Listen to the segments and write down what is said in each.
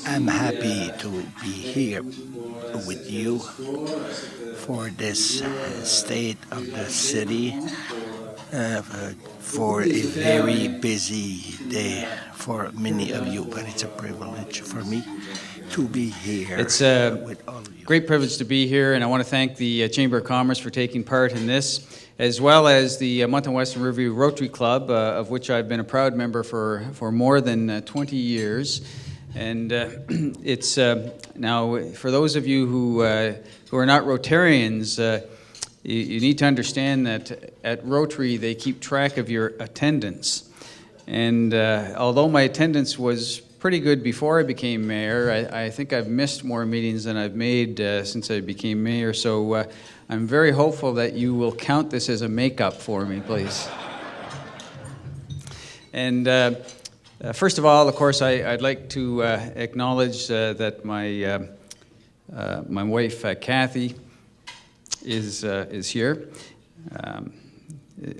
I'm happy to be here with you for this state of the city, for a very busy day for many of you, but it's a privilege for me to be here It's a with all of you. great privilege to be here, and I want to thank the Chamber of Commerce for taking part in this, as well as the Moncton Western Riverview Rotary Club, of which I've been a proud member for more than 20 years. And it's now, for those of you who are not Rotarians, you need to understand that at Rotary they keep track of your attendance. And although my attendance was pretty good before I became mayor, I think I've missed more meetings than I've made since I became mayor. So I'm very hopeful that you will count this as a makeup for me, please. And first of all, of course, I'd like to acknowledge that my wife, Kathy, is here.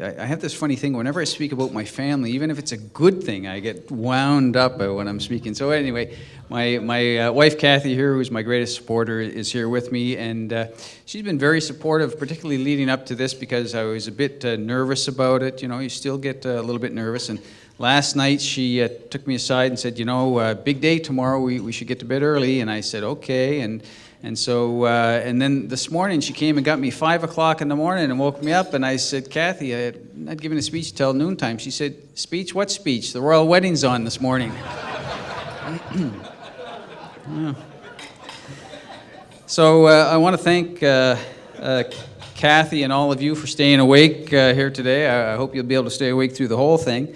I have this funny thing, whenever I speak about my family, even if it's a good thing, I get wound up when I'm speaking. So anyway, my wife Kathy here, who's my greatest supporter, is here with me, and she's been very supportive, particularly leading up to this, because I was a bit nervous about it. You know, you still get a little bit nervous, and last night she took me aside and said, you know, big day tomorrow, we should get to bed early, and I said, okay, and so, and then this morning she came and got me 5 o'clock in the morning and woke me up, and I said, Kathy, I'm not giving a speech till noontime. She said, speech? What speech? The royal wedding's on this morning. Yeah. So I want to thank Kathy and all of you for staying awake here today. I hope you'll be able to stay awake through the whole thing.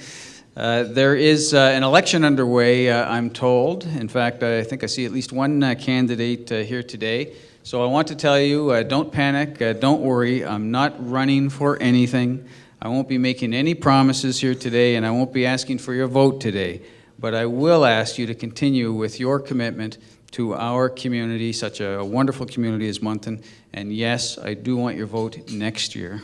There is an election underway, I'm told. In fact, I think I see at least one candidate here today. So I want to tell you, don't panic, don't worry. I'm not running for anything. I won't be making any promises here today, and I won't be asking for your vote today. But I will ask you to continue with your commitment to our community, such a wonderful community as Moncton. And yes, I do want your vote next year.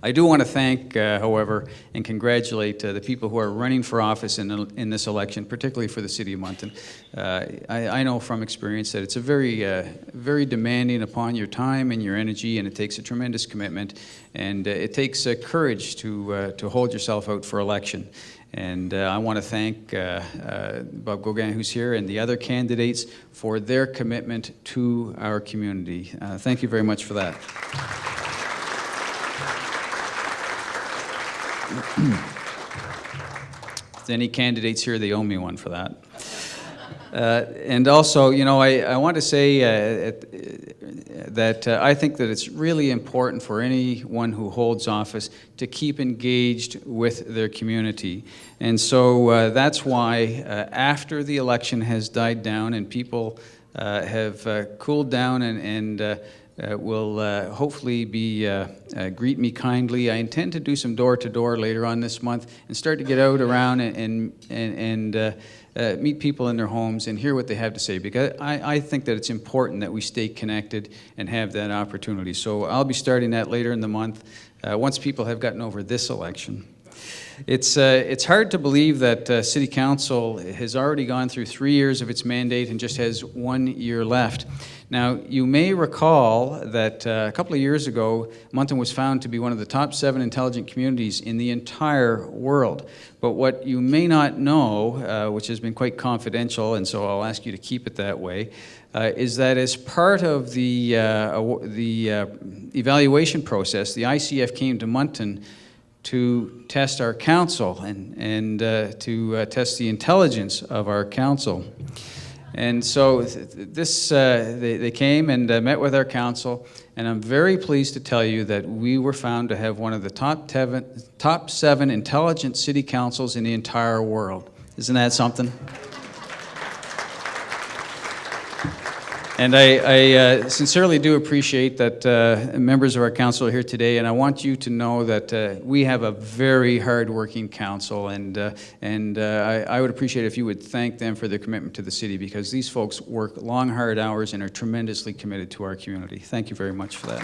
I do want to thank, however, and congratulate the people who are running for office in this election, particularly for the City of Moncton. I know from experience that it's a very demanding upon your time and your energy, and it takes a tremendous commitment, and it takes courage to hold yourself out for election. And I want to thank Bob Gauguin, who's here, and the other candidates for their commitment to our community. Thank you very much for that. If there's any candidates here, they owe me one for that. And also, you know, I want to say that I think that it's really important for anyone who holds office to keep engaged with their community. And so that's why after the election has died down and people have cooled down and will hopefully greet me kindly. I intend to do some door-to-door later on this month and start to get out around and meet people in their homes and hear what they have to say, because I think that it's important that we stay connected and have that opportunity. So I'll be starting that later in the month once people have gotten over this election. It's hard to believe that City Council has already gone through 3 years of its mandate and just has 1 year left. Now, you may recall that a couple of years ago, Moncton was found to be one of the top 7 intelligent communities in the entire world. But what you may not know, which has been quite confidential, and so I'll ask you to keep it that way, is that as part of the evaluation process, the ICF came to Moncton to test our council and to test the intelligence of our council. And so they came and met with our council, and I'm very pleased to tell you that we were found to have one of the top 7 intelligent city councils in the entire world. Isn't that something? And I sincerely do appreciate that members of our council are here today, and I want you to know that we have a very hard-working council, and I would appreciate if you would thank them for their commitment to the city, because these folks work long, hard hours and are tremendously committed to our community. Thank you very much for that.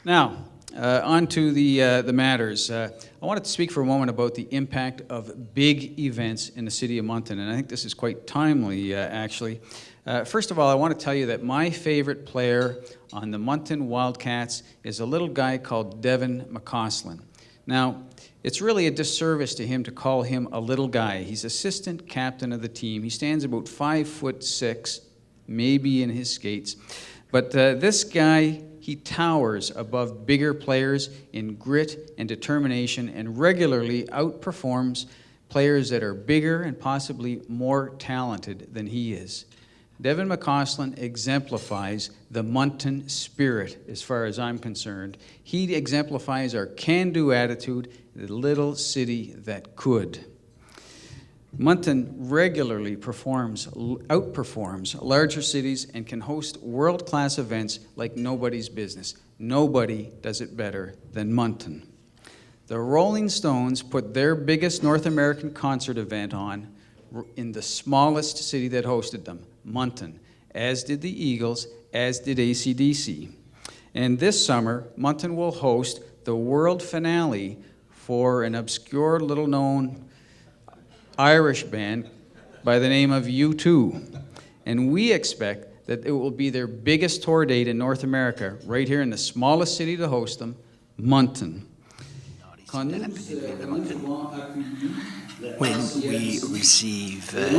Now, On to the matters. I wanted to speak for a moment about the impact of big events in the city of Moncton, and I think this is quite timely, actually. First of all, I want to tell you that my favorite player on the Moncton Wildcats is a little guy called Devin McCausland. Now, it's really a disservice to him to call him a little guy. He's assistant captain of the team. He stands about 5'6", maybe in his skates. But this guy, he towers above bigger players in grit and determination and regularly outperforms players that are bigger and possibly more talented than he is. Devin McCausland exemplifies the Moncton spirit as far as I'm concerned. He exemplifies our can-do attitude, the little city that could. Moncton regularly outperforms larger cities and can host world-class events like nobody's business. Nobody does it better than Moncton. The Rolling Stones put their biggest North American concert event on in the smallest city that hosted them, Moncton, as did the Eagles, as did AC/DC. And this summer, Moncton will host the world finale for an obscure little-known Irish band by the name of U2. And we expect that it will be their biggest tour date in North America, right here in the smallest city to host them, Moncton. When we receive the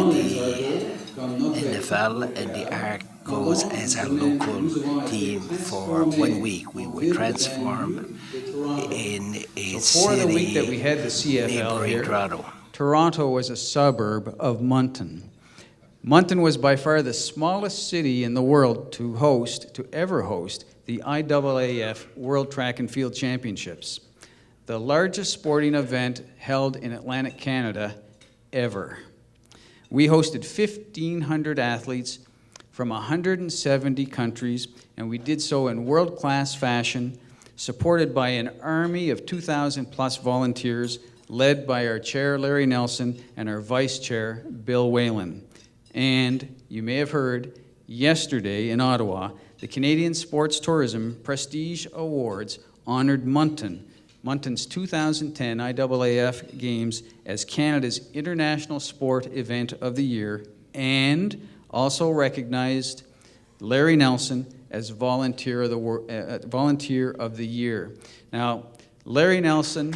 NFL and the Arc goes as our local team for 1 week, we were transformed in a For the week that we city had the CFL neighboring here, Toronto. Toronto was a suburb of Moncton. Moncton was by far the smallest city in the world to ever host the IAAF World Track and Field Championships, the largest sporting event held in Atlantic Canada ever. We hosted 1,500 athletes from 170 countries, and we did so in world-class fashion, supported by an army of 2,000-plus volunteers, led by our chair, Larry Nelson, and our vice chair, Bill Whalen. And you may have heard, yesterday in Ottawa, the Canadian Sports Tourism Prestige Awards honored Moncton's 2010 IAAF Games as Canada's International Sport Event of the Year, and also recognized Larry Nelson as Volunteer of the Year. Now, Larry Nelson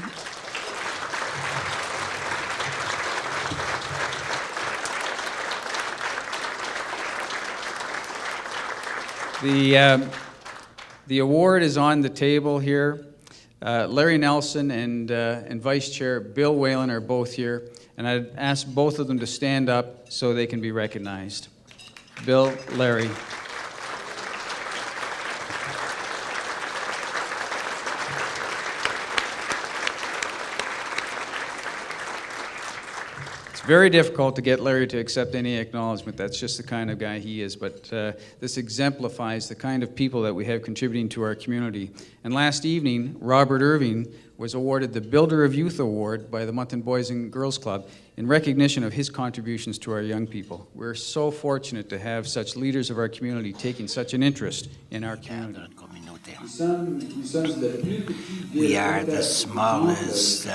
The award is on the table here. Larry Nelson and Vice Chair Bill Whalen are both here, and I'd ask both of them to stand up so they can be recognized. Bill, Larry. Very difficult to get Larry to accept any acknowledgement. That's just the kind of guy he is. But this exemplifies the kind of people that we have contributing to our community. And last evening, Robert Irving was awarded the Builder of Youth Award by the Moncton Boys and Girls Club in recognition of his contributions to our young people. We're so fortunate to have such leaders of our community taking such an interest in our community. We are the smallest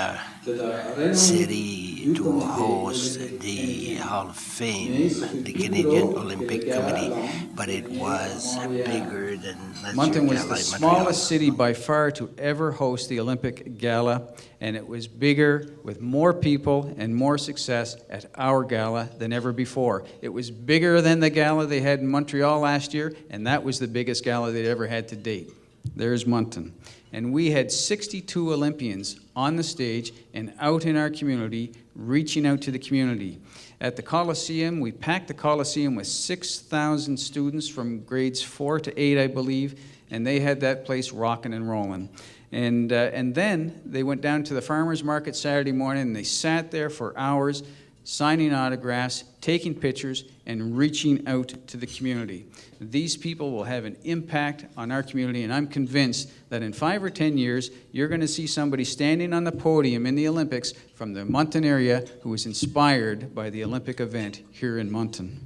city to host the Hall of Fame, the Canadian Olympic Committee, but it was bigger than Moncton was the smallest city by far to ever host the Olympic Gala, and it was bigger with more people and more success at our gala than ever before. It was bigger than the gala they had in Montreal last year, and that was the biggest gala they'd ever had to date. There's Moncton. And we had 62 Olympians on the stage and out in our community, reaching out to the community. At the Coliseum, we packed the Coliseum with 6,000 students from grades 4 to 8, I believe, and they had that place rocking and rolling. And then they went down to the farmers market Saturday morning, and they sat there for hours, signing autographs, taking pictures, and reaching out to the community. These people will have an impact on our community, and I'm convinced that in 5 or 10 years, you're going to see somebody standing on the podium in the Olympics from the Moncton area who was inspired by the Olympic event here in Moncton.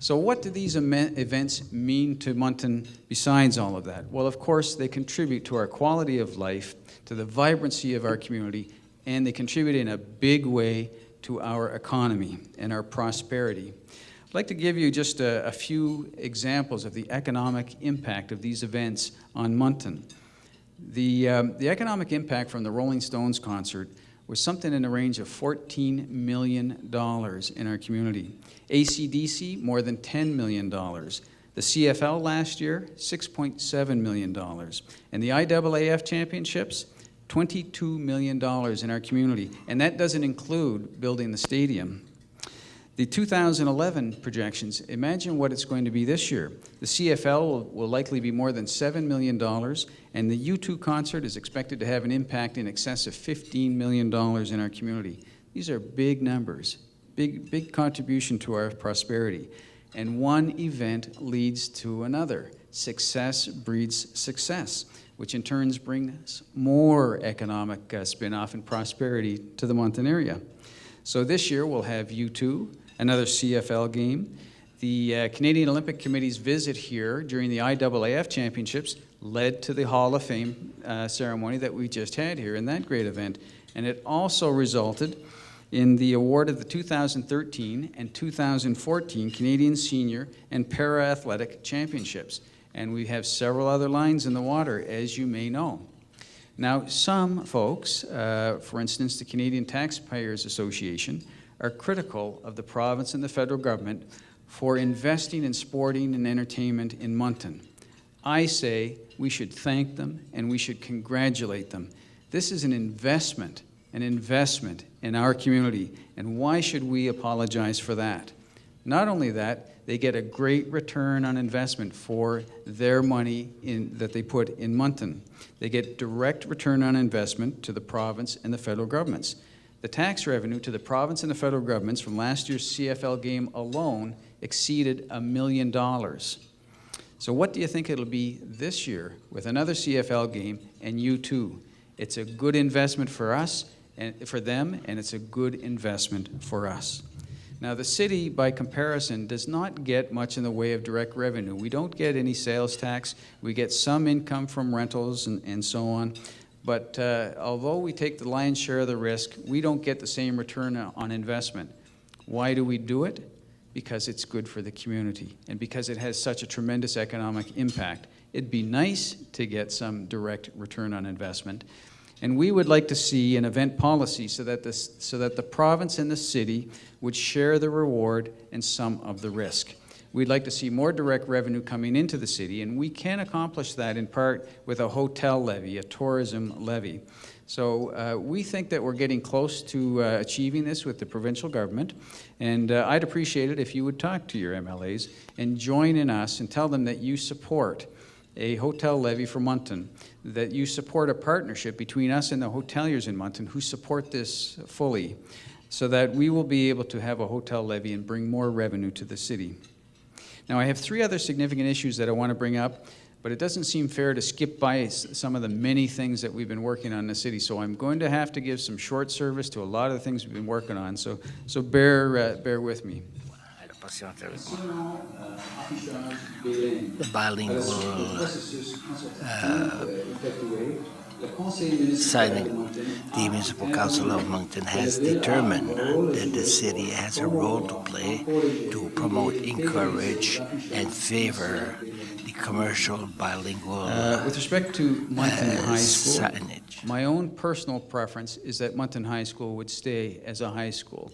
So what do these events mean to Moncton besides all of that? Well, of course, they contribute to our quality of life, to the vibrancy of our community, and they contribute in a big way to our economy and our prosperity. I'd like to give you just a few examples of the economic impact of these events on Moncton. The economic impact from the Rolling Stones concert was something in the range of $14 million in our community. AC/DC, more than $10 million. The CFL last year, $6.7 million. And the IAAF championships, $22 million in our community. And that doesn't include building the stadium. The 2011 projections, imagine what it's going to be this year. The CFL will likely be more than $7 million, and the U2 concert is expected to have an impact in excess of $15 million in our community. These are big numbers, big contribution to our prosperity. And one event leads to another. Success breeds success, which in turn brings more economic spin-off and prosperity to the Moncton area. So this year we'll have U2, another CFL game. The Canadian Olympic Committee's visit here during the IAAF Championships led to the Hall of Fame ceremony that we just had here in that great event. And it also resulted in the award of the 2013 and 2014 Canadian Senior and Para-Athletic Championships. And we have several other lines in the water, as you may know. Now, some folks, for instance, the Canadian Taxpayers Association, are critical of the province and the federal government for investing in sporting and entertainment in Moncton. I say we should thank them and we should congratulate them. This is an investment in our community, and why should we apologize for that? Not only that, they get a great return on investment for their money that they put in Moncton. They get direct return on investment to the province and the federal governments. The tax revenue to the province and the federal governments from last year's CFL game alone exceeded $1 million. So what do you think it'll be this year with another CFL game and U2? It's a good investment for us and for them, and it's a good investment for us. Now, the city, by comparison, does not get much in the way of direct revenue. We don't get any sales tax. We get some income from rentals and so on. But although we take the lion's share of the risk, we don't get the same return on investment. Why do we do it? Because it's good for the community and because it has such a tremendous economic impact. It'd be nice to get some direct return on investment. And we would like to see an event policy so that the province and the city would share the reward and some of the risk. We'd like to see more direct revenue coming into the city, and we can accomplish that in part with a hotel levy, a tourism levy. So we think that we're getting close to achieving this with the provincial government, and I'd appreciate it if you would talk to your MLAs and join in us and tell them that you support a hotel levy for Moncton, that you support a partnership between us and the hoteliers in Moncton who support this fully, so that we will be able to have a hotel levy and bring more revenue to the city. Now, I have three other significant issues that I want to bring up, but it doesn't seem fair to skip by some of the many things that we've been working on in the city, so I'm going to have to give some short service to a lot of the things we've been working on, so bear with me. The bilingual signing, the Municipal Council of Moncton has determined that the city has a role to play to promote, encourage, and favor the commercial bilingual with respect to Moncton High School, signage. My own personal preference is that Moncton High School would stay as a high school.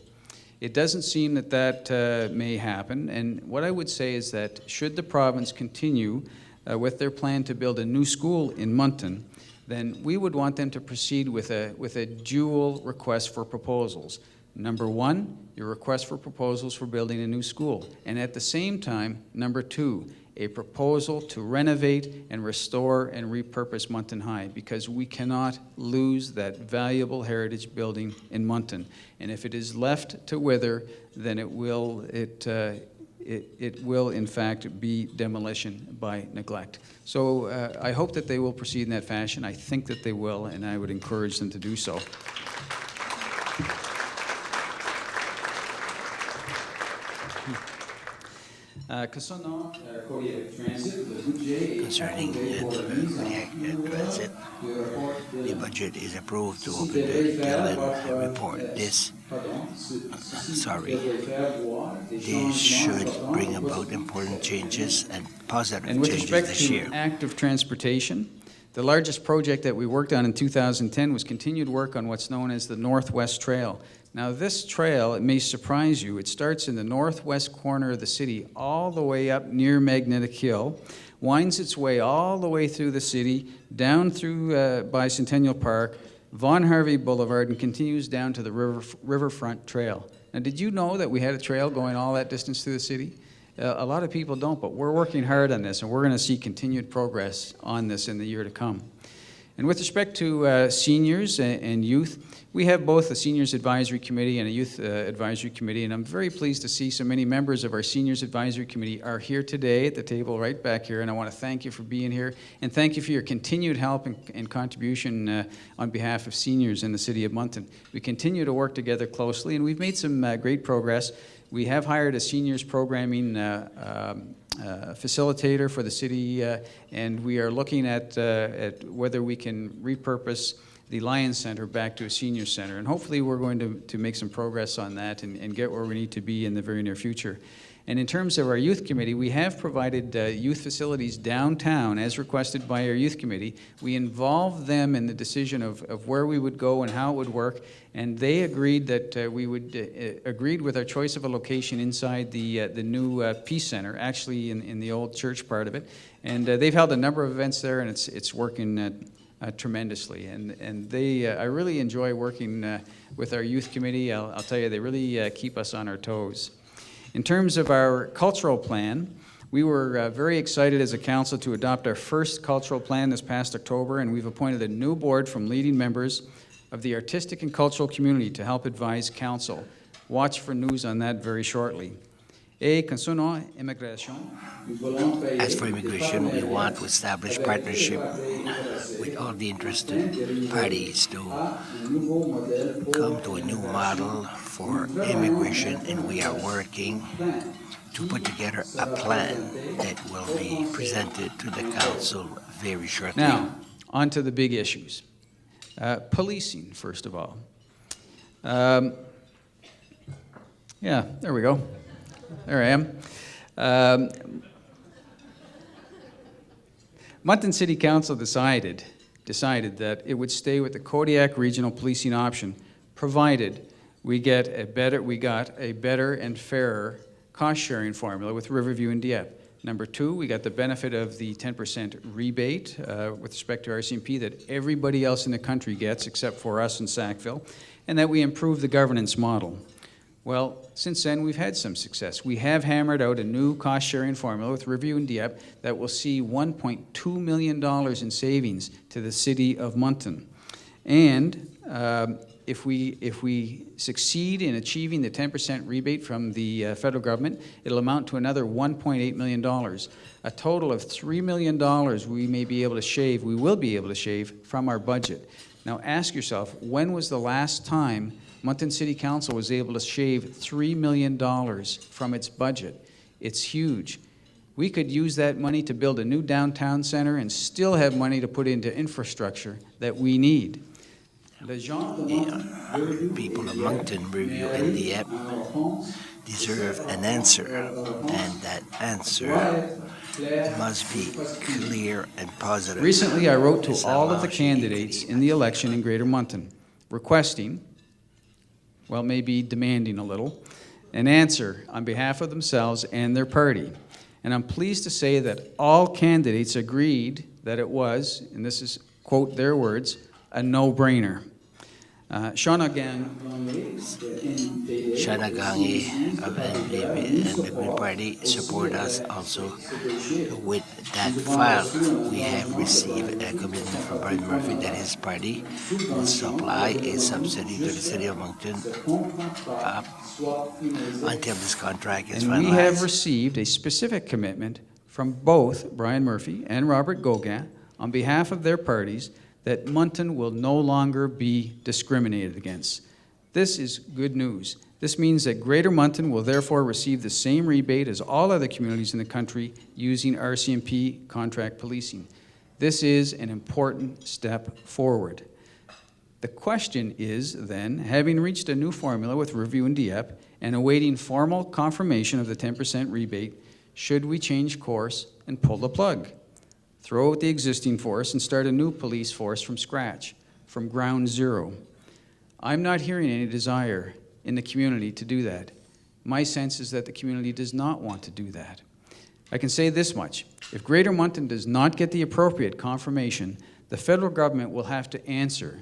It doesn't seem that may happen, and what I would say is that should the province continue with their plan to build a new school in Moncton, then we would want them to proceed with a dual request for proposals. Number one, your request for proposals for building a new school, and at the same time, number two, a proposal to renovate and restore and repurpose Moncton High, because we cannot lose that valuable heritage building in Moncton. And if it is left to wither, then it will in fact be demolition by neglect. So I hope that they will proceed in that fashion. I think that they will, and I would encourage them to do so. Concernant Kodiak Transit, le budget Concerning Kodiak Transit, the budget is approved to open the Dillon report. This should bring about important changes and positive And with changes respect this to year. active transportation, the largest project that we worked on in 2010 was continued work on what's known as the Northwest Trail. Now this trail, it may surprise you, it starts in the northwest corner of the city all the way up near Magnetic Hill, winds its way all the way through the city, down through Bicentennial Park, Von Harvey Boulevard, and continues down to the Riverfront Trail. Now did you know that we had a trail going all that distance through the city? A lot of people don't, but we're working hard on this, and we're going to see continued progress on this in the year to come. And with respect to seniors and youth, we have both a Seniors Advisory Committee and a Youth Advisory Committee, and I'm very pleased to see so many members of our Seniors Advisory Committee are here today at the table right back here, and I want to thank you for being here, and thank you for your continued help and contribution on behalf of seniors in the City of Moncton. We continue to work together closely, and we've made some great progress. We have hired a seniors programming facilitator for the city, and we are looking at whether we can repurpose the Lions Center back to a senior center. And hopefully we're going to make some progress on that and get where we need to be in the very near future. And in terms of our youth committee, we have provided youth facilities downtown as requested by our youth committee. We involved them in the decision of where we would go and how it would work, and they agreed that agreed with our choice of a location inside the new Peace Center, actually in the old church part of it. And they've held a number of events there, and it's working tremendously, and I really enjoy working with our youth committee. I'll tell you, they really keep us on our toes. In terms of our cultural plan, we were very excited as a council to adopt our first cultural plan this past October, and we've appointed a new board from leading members of the artistic and cultural community to help advise council. Watch for news on that very shortly. Concernant immigration, as for immigration, we want to establish partnership with all the interested parties to come to a new model for immigration, and we are working to put together a plan that will be presented to the council very shortly. Now, on to the big issues. Policing, first of all. Yeah, there we go. There I am. Moncton City Council decided that it would stay with the Kodiak Regional Policing option, provided we got a better and fairer cost-sharing formula with Riverview and Dieppe. Number two, we got the benefit of the 10% rebate with respect to RCMP that everybody else in the country gets except for us in Sackville, and that we improved the governance model. Well, since then, we've had some success. We have hammered out a new cost-sharing formula with Riverview and Dieppe that will see $1.2 million in savings to the city of Moncton. And if we succeed in achieving the 10% rebate from the federal government, it'll amount to another $1.8 million. A total of $3 million we will be able to shave from our budget. Now ask yourself, when was the last time Moncton City Council was able to shave $3 million from its budget? It's huge. We could use that money to build a new downtown center and still have money to put into infrastructure that we need. People of Moncton, Riverview, and Dieppe deserve an answer, and that answer must be clear and positive. Recently, I wrote to all of the candidates in the election in Greater Moncton, requesting, well, maybe demanding a little, an answer on behalf of themselves and their party. And I'm pleased to say that all candidates agreed that it was, and this is, quote, their words, a no-brainer. Shana Gangi of NDP and the Green Party support us also with that file. We have received a commitment from Brian Murphy that his party will supply a subsidy to the city of Moncton until this contract is finalized. And we have received a specific commitment from both Brian Murphy and Robert Gauguin on behalf of their parties that Moncton will no longer be discriminated against. This is good news. This means that Greater Moncton will therefore receive the same rebate as all other communities in the country using RCMP contract policing. This is an important step forward. The question is then, having reached a new formula with Riverview and Dieppe and awaiting formal confirmation of the 10% rebate, should we change course and pull the plug? Throw out the existing force and start a new police force from scratch, from ground zero. I'm not hearing any desire in the community to do that. My sense is that the community does not want to do that. I can say this much: if Greater Moncton does not get the appropriate confirmation, the federal government will have to answer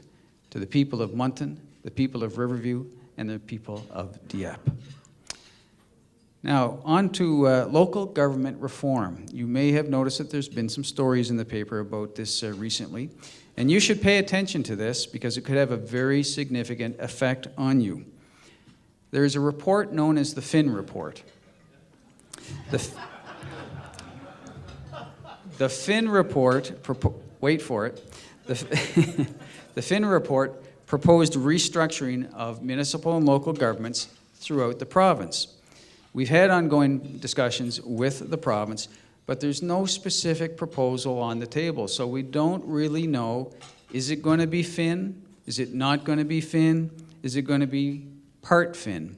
to the people of Moncton, the people of Riverview, and the people of Dieppe. Now, on to local government reform. You may have noticed that there's been some stories in the paper about this recently, and you should pay attention to this because it could have a very significant effect on you. There is a report known as the Finn Report. The Finn Report, wait for it, the Finn Report proposed restructuring of municipal and local governments throughout the province. We've had ongoing discussions with the province, but there's no specific proposal on the table, so we don't really know, is it going to be Finn? Is it not going to be Finn? Is it going to be part Finn?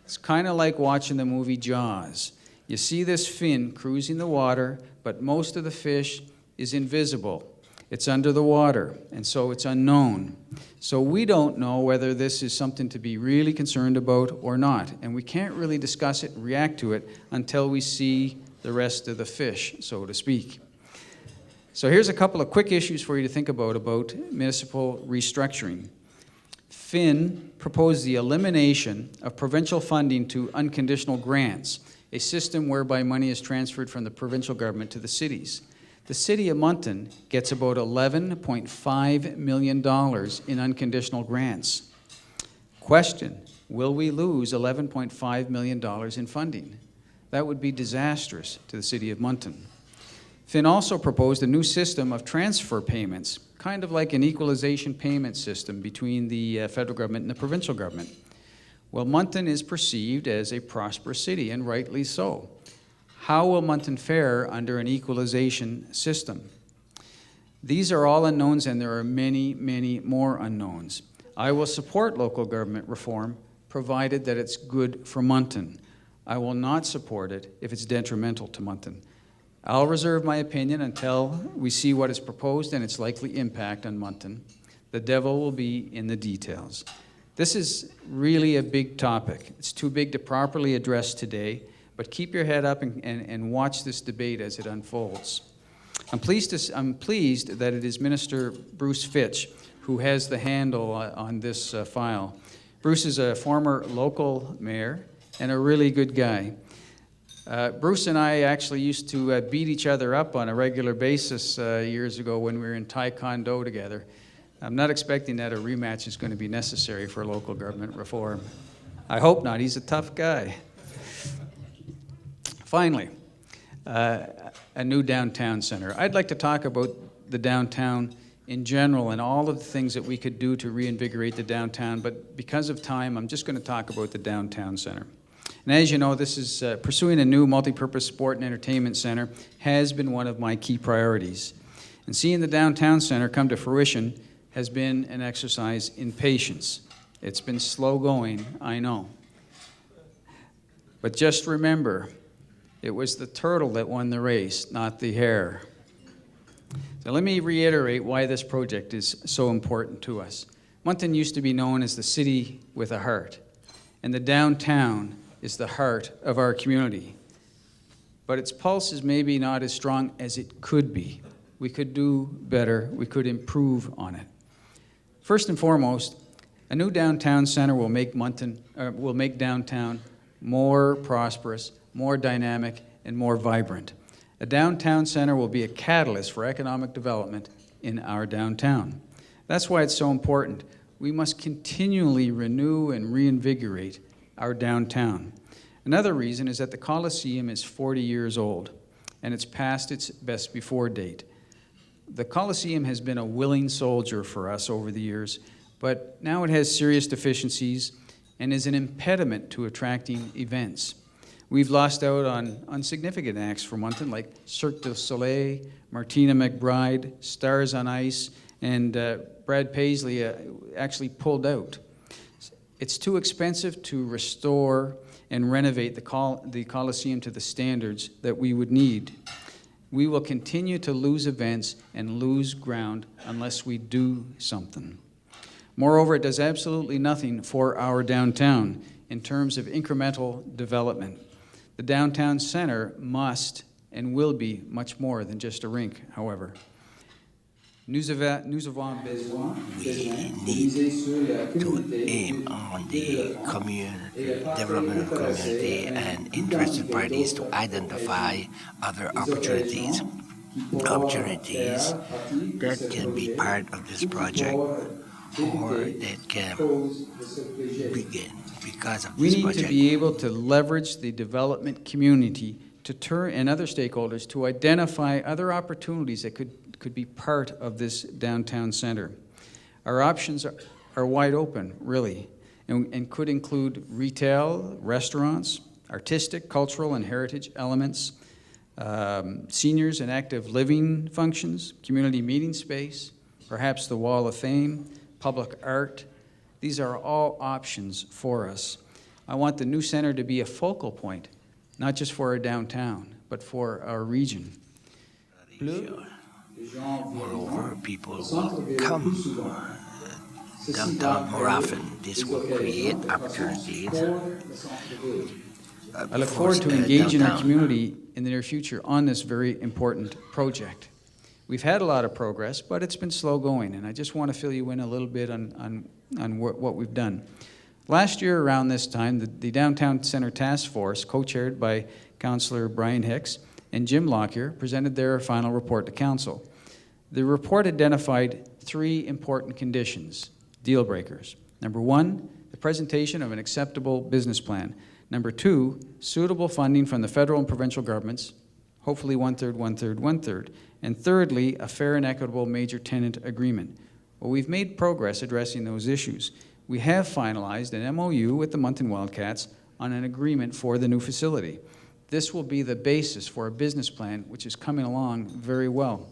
It's kind of like watching the movie Jaws. You see this fin cruising the water, but most of the fish is invisible. It's under the water, and so it's unknown. So we don't know whether this is something to be really concerned about or not, and we can't really discuss it and react to it until we see the rest of the fish, so to speak. So here's a couple of quick issues for you to think about municipal restructuring. Finn proposed the elimination of provincial funding to unconditional grants, a system whereby money is transferred from the provincial government to the cities. The city of Moncton gets about $11.5 million in unconditional grants. Question: will we lose $11.5 million in funding? That would be disastrous to the city of Moncton. Finn also proposed a new system of transfer payments, kind of like an equalization payment system between the federal government and the provincial government. Well, Moncton is perceived as a prosperous city, and rightly so. How will Moncton fare under an equalization system? These are all unknowns, and there are many, many more unknowns. I will support local government reform, provided that it's good for Moncton. I will not support it if it's detrimental to Moncton. I'll reserve my opinion until we see what is proposed and its likely impact on Moncton. The devil will be in the details. This is really a big topic. It's too big to properly address today, but keep your head up and watch this debate as it unfolds. I'm pleased that it is Minister Bruce Fitch who has the handle on this file. Bruce is a former local mayor and a really good guy. Bruce and I actually used to beat each other up on a regular basis years ago when we were in Taekwondo together. I'm not expecting that a rematch is going to be necessary for local government reform. I hope not. He's a tough guy. Finally, a new downtown center. I'd like to talk about the downtown in general and all of the things that we could do to reinvigorate the downtown, but because of time, I'm just going to talk about the downtown center. And as you know, this is pursuing a new multipurpose sport and entertainment center has been one of my key priorities. And seeing the downtown center come to fruition has been an exercise in patience. It's been slow going, I know. But just remember, it was the turtle that won the race, not the hare. So let me reiterate why this project is so important to us. Moncton used to be known as the city with a heart, and the downtown is the heart of our community. But its pulse is maybe not as strong as it could be. We could do better, we could improve on it. First and foremost, a new downtown center will make downtown more prosperous, more dynamic, and more vibrant. A downtown center will be a catalyst for economic development in our downtown. That's why it's so important. We must continually renew and reinvigorate our downtown. Another reason is that the Coliseum is 40 years old, and it's past its best before date. The Coliseum has been a willing soldier for us over the years. but now it has serious deficiencies and is an impediment to attracting events. We've lost out on significant acts for Moncton, like Cirque du Soleil, Martina McBride, Stars on Ice, and Brad Paisley actually pulled out. It's too expensive to restore and renovate the Coliseum to the standards that we would need. We will continue to lose events and lose ground unless we do something. Moreover, it does absolutely nothing for our downtown in terms of incremental development. The downtown center must and will be much more than just a rink, however. Nous avons besoin We need to aim on the community, development of community and interested parties to identify other opportunities that can be part of this project or that can begin because of We this need project. to be able to leverage the development community to turn, and other stakeholders to identify other opportunities that could be part of this downtown center. Our options are wide open, really, and could include retail, restaurants, artistic, cultural, and heritage elements, seniors and active living functions, community meeting space, perhaps the Wall of Fame, public art. These are all options for us. I want the new center to be a focal point, not just for our downtown, but for our region. Moreover, people will come downtown more often. This will create opportunities. I look forward to engaging our community in the near future on this very important project. We've had a lot of progress, but it's been slow going, and I just want to fill you in a little bit on what we've done. Last year around this time, the Downtown Center Task Force, co-chaired by Councillor Brian Hicks and Jim Lockyer, presented their final report to Council. The report identified 3 important conditions, deal breakers. Number 1, the presentation of an acceptable business plan. Number 2, suitable funding from the federal and provincial governments, hopefully 1/3, 1/3, 1/3. And thirdly, a fair and equitable major tenant agreement. Well, we've made progress addressing those issues. We have finalized an MOU with the Moncton Wildcats on an agreement for the new facility. This will be the basis for a business plan which is coming along very well.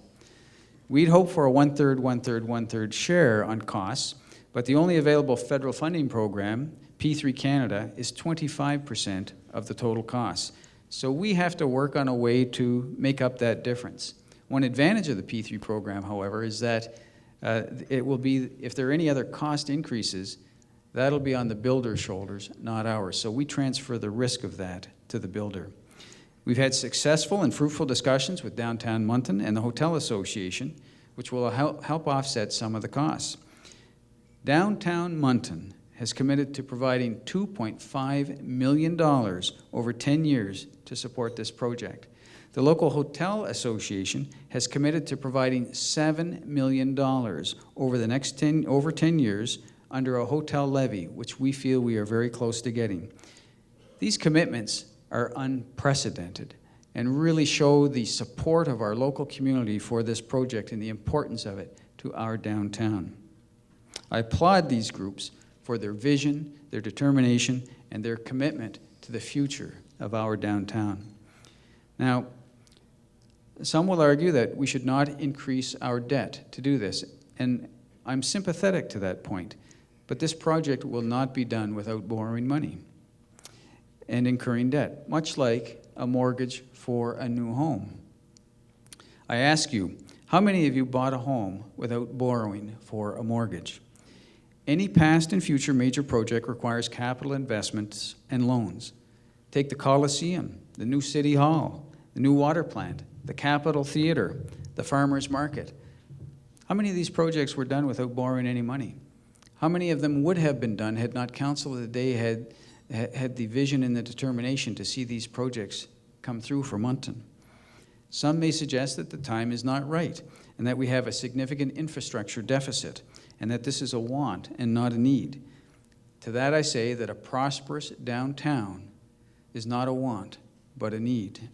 We'd hope for a 1/3, 1/3, 1/3 share on costs, but the only available federal funding program, P3 Canada, is 25% of the total costs. So we have to work on a way to make up that difference. One advantage of the P3 program, however, is that it will be, if there are any other cost increases, that'll be on the builder's shoulders, not ours. So we transfer the risk of that to the builder. We've had successful and fruitful discussions with Downtown Moncton and the Hotel Association, which will help offset some of the costs. Downtown Moncton has committed to providing $2.5 million over 10 years to support this project. The local Hotel Association has committed to providing $7 million over the next over 10 years under a hotel levy, which we feel we are very close to getting. These commitments are unprecedented and really show the support of our local community for this project and the importance of it to our downtown. I applaud these groups for their vision, their determination, and their commitment to the future of our downtown. Now, some will argue that we should not increase our debt to do this, and I'm sympathetic to that point, but this project will not be done without borrowing money and incurring debt, much like a mortgage for a new home. I ask you, how many of you bought a home without borrowing for a mortgage? Any past and future major project requires capital investments and loans. Take the Coliseum, the new City Hall, the new water plant, the Capitol Theatre, the Farmers Market. How many of these projects were done without borrowing any money? How many of them would have been done had not Council of the Day had the vision and the determination to see these projects come through for Moncton? Some may suggest that the time is not right and that we have a significant infrastructure deficit and that this is a want and not a need. To that I say that a prosperous downtown is not a want, but a need.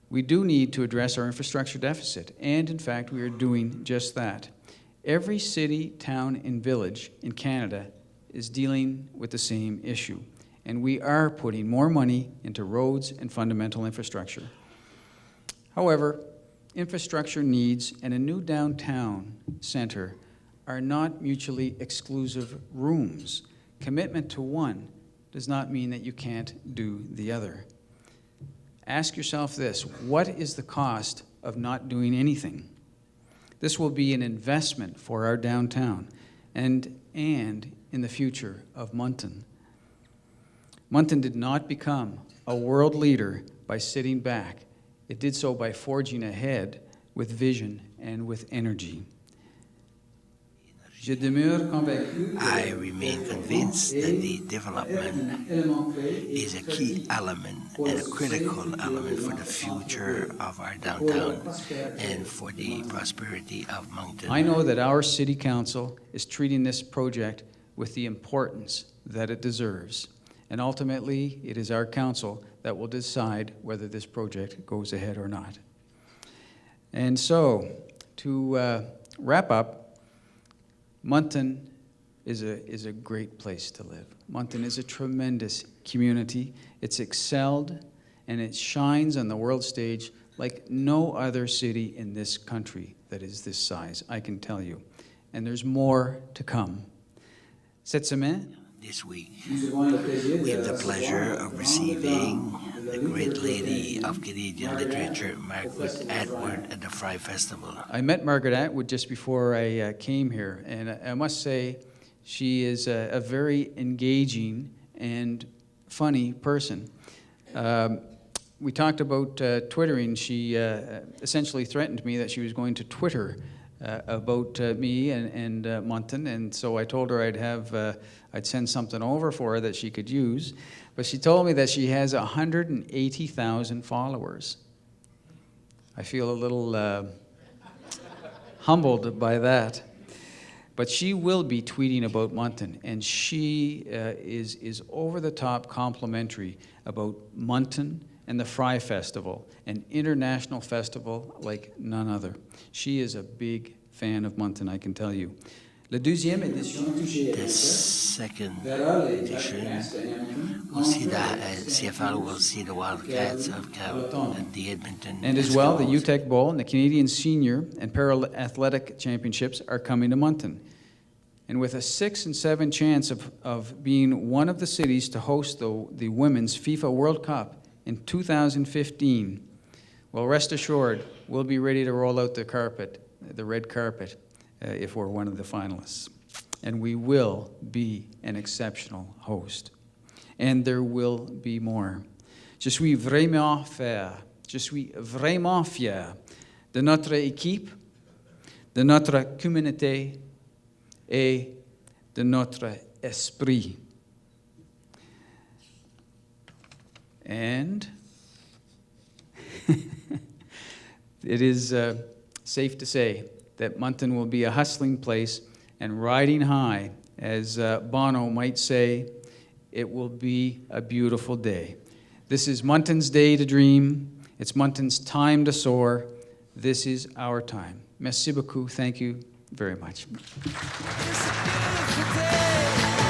We do need to address our infrastructure deficit, and in fact, we are doing just that. Every city, town, and village in Canada is dealing with the same issue, and we are putting more money into roads and fundamental infrastructure. However, infrastructure needs and a new downtown center are not mutually exclusive rooms. Commitment to one does not mean that you can't do the other. Ask yourself this: what is the cost of not doing anything? This will be an investment for our downtown and in the future of Moncton. Moncton did not become a world leader by sitting back. It did so by forging ahead with vision and with energy. I remain convinced that the development is a key element and a critical element for the future of our downtown and for the prosperity of Moncton. I know that our City Council is treating this project with the importance that it deserves. And ultimately, it is our council that will decide whether this project goes ahead or not. And so, to wrap up, Moncton is a great place to live. Moncton is a tremendous community. It's excelled and it shines on the world stage like no other city in this country that is this size, I can tell you. And there's more to come. Cette semaine, this week, we have the pleasure of receiving the great lady of Canadian literature, Margaret Atwood, at the Fry Festival. I met Margaret Atwood just before I came here, and I must say she is a very engaging and funny person. We talked about Twittering. She essentially threatened me that she was going to Twitter about me and Moncton, and so I told her I'd send something over for her that she could use. But she told me that she has 180,000 followers. I feel a little humbled by that. But she will be tweeting about Moncton, and she is over-the-top complimentary about Moncton and the Fry Festival, an international festival like none other. She is a big fan of Moncton, I can tell you. The second edition will see the CFL will see the Wildcats of Cal at the Edmonton. And as well, the UTEC Bowl and the Canadian Senior and Para-Athletic Championships are coming to Moncton. And with a 6 and 7 chance of being one of the cities to host the Women's FIFA World Cup in 2015, well, rest assured, we'll be ready to roll out the carpet, the red carpet, if we're one of the finalists. And we will be an exceptional host. And there will be more. Je suis vraiment fier de notre équipe, de notre communauté et de notre esprit. And it is safe to say that Moncton will be a hustling place and riding high. As Bono might say, it will be a beautiful day. This is Moncton's day to dream. It's Moncton's time to soar. This is our time. Merci beaucoup. Thank you very much. It's a beautiful day.